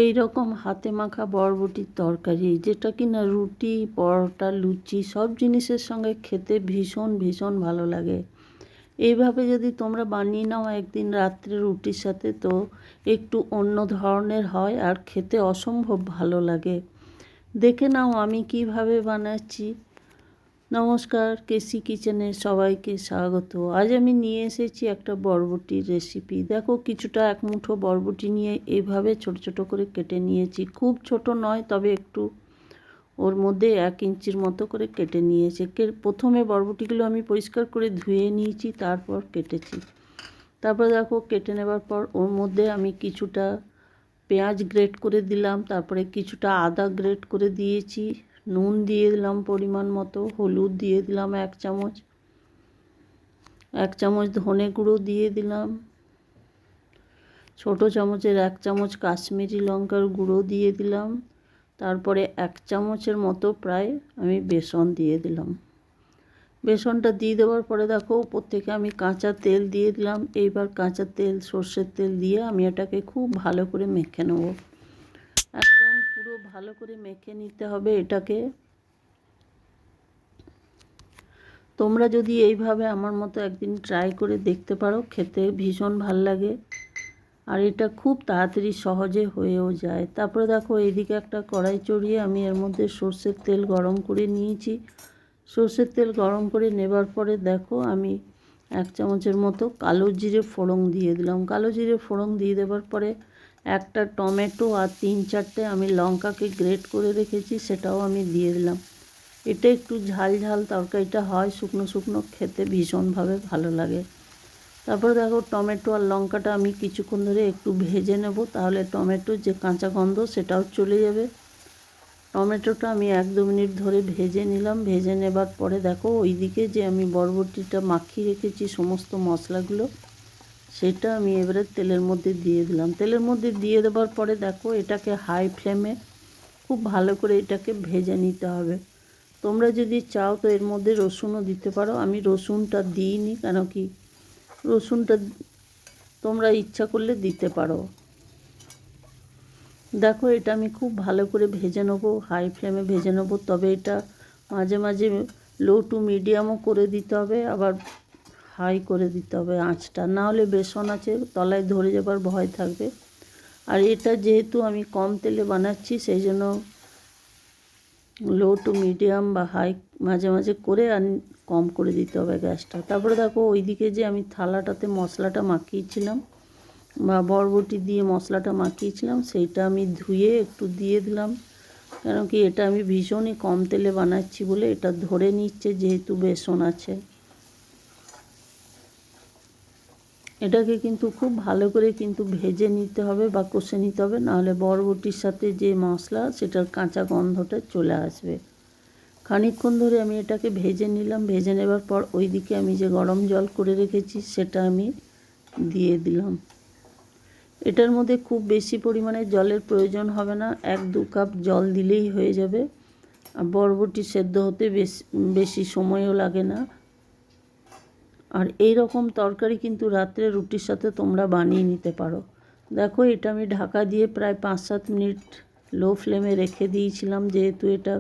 এই রকম হাতে মাখা বরবটির তরকারি, যেটা কিনা রুটি, পরোটা, লুচি সব জিনিসের সঙ্গে খেতে ভীষণ ভীষণ ভালো লাগে। এইভাবে যদি তোমরা বানিয়ে নাও একদিন রাত্রে রুটির সাথে, তো একটু অন্য ধরনের হয় আর খেতে অসম্ভব ভালো লাগে। দেখে নাও আমি কিভাবে বানাচ্ছি। নমস্কার, কেসি কিচেনে সবাইকে স্বাগত। আজ আমি নিয়ে এসেছি একটা বরবটির রেসিপি। দেখো, কিছুটা এক মুঠো বরবটি নিয়ে এইভাবে ছোট ছোট করে কেটে নিয়েছি। খুব ছোট নয়, তবে একটু ওর মধ্যে 1 ইঞ্চির মতো করে কেটে নিয়েছি। প্রথমে বরবটিগুলো আমি পরিষ্কার করে ধুয়ে নিয়েছি, তারপর কেটেছি। তারপর দেখো, কেটে নেবার পর ওর মধ্যে আমি কিছুটা পেঁয়াজ গ্রেট করে দিলাম, তারপরে কিছুটা আদা গ্রেট করে দিয়েছি, নুন দিয়ে দিলাম পরিমাণ মতো, হলুদ দিয়ে দিলাম 1 চামচ, 1 চামচ ধনে গুঁড়ো দিয়ে দিলাম, ছোটো চামচের 1 চামচ কাশ্মীরি লঙ্কার গুঁড়ো দিয়ে দিলাম, তারপরে 1 চামচের মতো প্রায় আমি বেসন দিয়ে দিলাম। বেসনটা দিয়ে দেওয়ার পরে দেখো, উপর থেকে আমি কাঁচা তেল দিয়ে দিলাম। এইবার কাঁচা তেল, সর্ষের তেল দিয়ে আমি এটাকে খুব ভালো করে মেখে নেব। একদম পুরো ভালো করে মেখে নিতে হবে এটাকে। তোমরা যদি এইভাবে আমার মতো একদিন ট্রাই করে দেখতে পারো, খেতে ভীষণ ভাল লাগে আর এটা খুব তাড়াতাড়ি সহজে হয়েও যায়। তারপরে দেখো, এইদিকে একটা কড়াই চড়িয়ে আমি এর মধ্যে সর্ষের তেল গরম করে নিয়েছি। সর্ষের তেল গরম করে নেবার পরে দেখো, আমি 1 চামচের মতো কালো জিরে ফোড়ন দিয়ে দিলাম। কালো জিরে ফোড়ন দিয়ে দেওয়ার পরে একটা টমেটো আর 3-4টে আমি লঙ্কাকে গ্রেট করে রেখেছি, সেটাও আমি দিয়ে দিলাম। এটা একটু ঝাল ঝাল তরকারিটা হয়, শুকনো শুকনো, খেতে ভীষণভাবে ভালো লাগে। তারপরে দেখো, টমেটো আর লঙ্কাটা আমি কিছুক্ষণ ধরে একটু ভেজে নেব, তাহলে টমেটোর যে কাঁচা গন্ধ সেটাও চলে যাবে। টমেটোটা আমি 1-2 মিনিট ধরে ভেজে নিলাম। ভেজে নেবার পরে দেখো, ওইদিকে যে আমি বরবটিটা মাখিয়ে রেখেছি সমস্ত মশলাগুলো, সেটা আমি এবারে তেলের মধ্যে দিয়ে দিলাম। তেলের মধ্যে দিয়ে দেওয়ার পরে দেখো, এটাকে হাই ফ্লেমে খুব ভালো করে এটাকে ভেজে নিতে হবে। তোমরা যদি চাও তো এর মধ্যে রসুনও দিতে পারো। আমি রসুনটা দিইনি, কেন কি রসুনটা তোমরা ইচ্ছা করলে দিতে পারো। দেখো, এটা আমি খুব ভালো করে ভেজে নেবো, হাই ফ্লেমে ভেজে নেবো। তবে এটা মাঝে মাঝে লো টু মিডিয়ামও করে দিতে হবে, আবার হাই করে দিতে হবে আঁচটা, না হলে বেসন আছে তলায় ধরে যাবার ভয় থাকবে। আর এটা যেহেতু আমি কম তেলে বানাচ্ছি, সেই জন্য লো টু মিডিয়াম বা হাই মাঝে মাঝে করে আর কম করে দিতে হবে গ্যাসটা। তারপরে দেখো, ওইদিকে যে আমি থালাটাতে মশলাটা মাখিয়েছিলাম বা বরবটি দিয়ে মশলাটা মাখিয়েছিলাম, সেইটা আমি ধুয়ে একটু দিয়ে দিলাম। কেন কি এটা আমি ভীষণই কম তেলে বানাচ্ছি বলে এটা ধরে নিচ্ছে, যেহেতু বেসন আছে। এটাকে কিন্তু খুব ভালো করে কিন্তু ভেজে নিতে হবে বা কষে নিতে হবে, নাহলে বরবটির সাথে যে মশলা সেটার কাঁচা গন্ধটা চলে আসবে। খানিকক্ষণ ধরে আমি এটাকে ভেজে নিলাম। ভেজে নেবার পর ওইদিকে আমি যে গরম জল করে রেখেছি সেটা আমি দিয়ে দিলাম। এটার মধ্যে খুব বেশি পরিমাণে জলের প্রয়োজন হবে না, 1-2 কাপ জল দিলেই হয়ে যাবে। আর বরবটি সেদ্ধ হতে বেশি সময়ও লাগে না। আর এই রকম তরকারি কিন্তু রাত্রে রুটির সাথে তোমরা বানিয়ে নিতে পারো। দেখো, এটা আমি ঢাকা দিয়ে প্রায় 5-7 মিনিট লো ফ্লেমে রেখে দিয়েছিলাম, যেহেতু এটা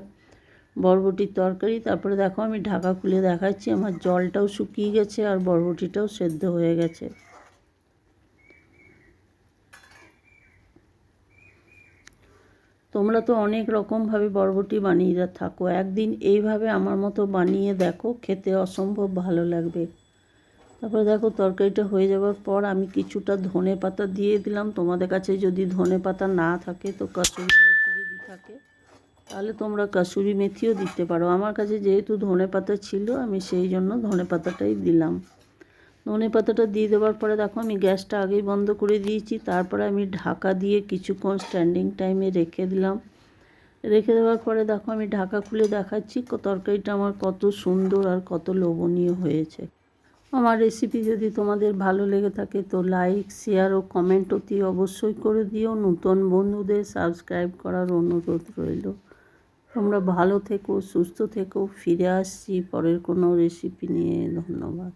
বরবটির তরকারি। তারপরে দেখো, আমি ঢাকা খুলে দেখাচ্ছি, আমার জলটাও শুকিয়ে গেছে আর বরবটিটাও সেদ্ধ হয়ে গেছে। তোমরা তো অনেক রকমভাবে বরবটি বানিয়ে থাকো, একদিন এইভাবে আমার মতো বানিয়ে দেখো, খেতে অসম্ভব ভালো লাগবে। তারপরে দেখো, তরকারিটা হয়ে যাওয়ার পর আমি কিছুটা ধনে পাতা দিয়ে দিলাম। তোমাদের কাছে যদি ধনে পাতা না থাকে তো কসুরি মেথি যদি থাকে তাহলে তোমরা কসুরি মেথিও দিতে পারো। আমার কাছে যেহেতু ধনে পাতা ছিল, আমি সেই জন্য ধনে পাতাটাই দিলাম। ধনে পাতাটা দিয়ে দেওয়ার পরে দেখো, আমি গ্যাসটা আগেই বন্ধ করে দিয়েছি। তারপরে আমি ঢাকা দিয়ে কিছুক্ষণ স্ট্যান্ডিং টাইমে রেখে দিলাম। রেখে দেওয়ার পরে দেখো, আমি ঢাকা খুলে দেখাচ্ছি তরকারিটা আমার কত সুন্দর আর কত লোভনীয় হয়েছে। আমার রেসিপি যদি তোমাদের ভালো লেগে থাকে তো লাইক, শেয়ার ও কমেন্ট অতি অবশ্যই করে দিও। নতুন বন্ধুদের সাবস্ক্রাইব করার অনুরোধ রইল। তোমরা ভালো থেকো, সুস্থ থেকো। ফিরে আসছি পরের কোনো রেসিপি নিয়ে। ধন্যবাদ।